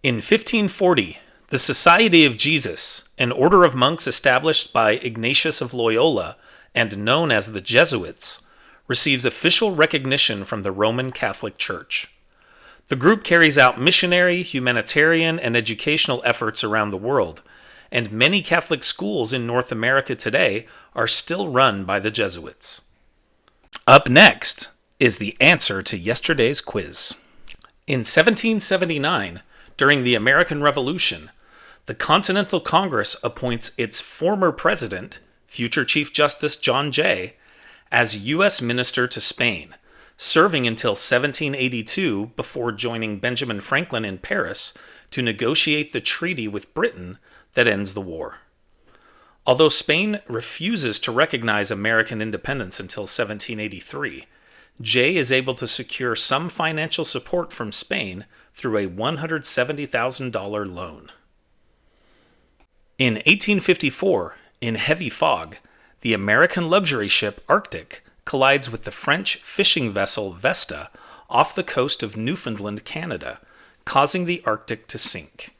In 1540, the Society of Jesus, an order of monks established by Ignatius of Loyola and known as the Jesuits, receives official recognition from the Roman Catholic Church. The group carries out missionary, humanitarian, and educational efforts around the world, and many Catholic schools in North America today are still run by the Jesuits. Up next is the answer to yesterday's quiz. In 1779, during the American Revolution, the Continental Congress appoints its former president, future Chief Justice John Jay, as U.S. Minister to Spain, serving until 1782 before joining Benjamin Franklin in Paris to negotiate the treaty with Britain that ends the war. Although Spain refuses to recognize American independence until 1783, Jay is able to secure some financial support from Spain through a $170,000 loan. In 1854, in heavy fog, the American luxury ship Arctic collides with the French fishing vessel Vesta off the coast of Newfoundland, Canada, causing the Arctic to sink.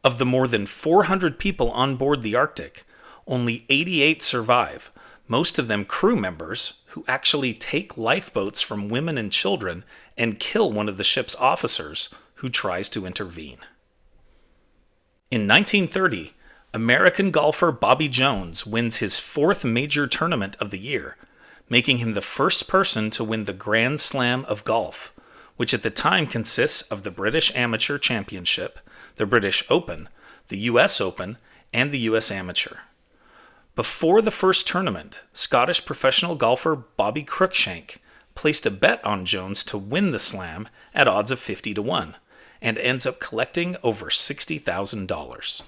Of the more than 400 people on board the Arctic, only 88 survive, most of them crew members who actually take lifeboats from women and children and kill one of the ship's officers who tries to intervene. In 1930, American golfer Bobby Jones wins his fourth major tournament of the year, making him the first person to win the Grand Slam of golf, which at the time consists of the British Amateur Championship, the British Open, the U.S. Open, and the U.S. Amateur. Before the first tournament, Scottish professional golfer Bobby Cruikshank placed a bet on Jones to win the slam at odds of 50-1, and ends up collecting over $60,000.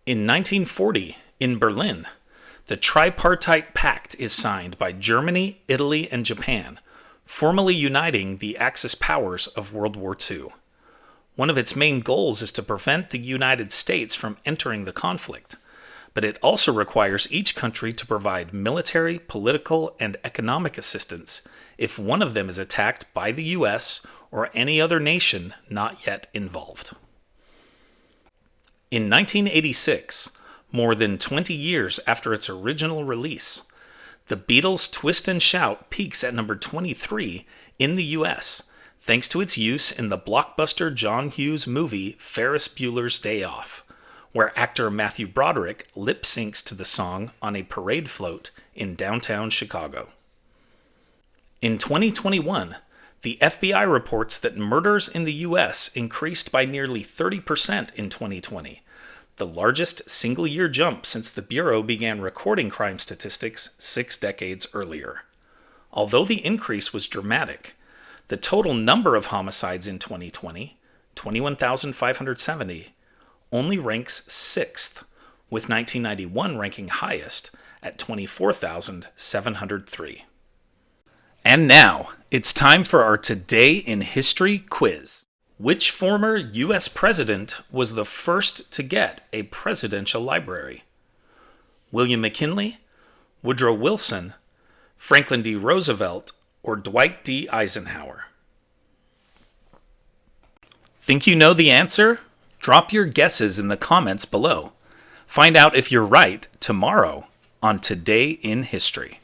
In 1940, in Berlin, the Tripartite Pact is signed by Germany, Italy, and Japan, formally uniting the Axis powers of World War II. One of its main goals is to prevent the United States from entering the conflict, but it also requires each country to provide military, political, and economic assistance if one of them is attacked by the U.S. or any other nation not yet involved. In 1986, more than 20 years after its original release, the Beatles' Twist and Shout peaks at number 23 in the U.S., thanks to its use in the blockbuster John Hughes movie Ferris Bueller's Day Off, where actor Matthew Broderick lip-syncs to the song on a parade float in downtown Chicago. In 2021, the FBI reports that murders in the U.S. increased by nearly 30% in 2020, the largest single-year jump since the Bureau began recording crime statistics 6 decades earlier. Although the increase was dramatic, the total number of homicides in 2020, 21,570, only ranks 6th, with 1991 ranking highest at 24,703. And now, it's time for our Today in History quiz. Which former U.S. president was the first to get a presidential library? William McKinley, Woodrow Wilson, Franklin D. Roosevelt, or Dwight D. Eisenhower? Think you know the answer? Drop your guesses in the comments below. Find out if you're right tomorrow on Today in History.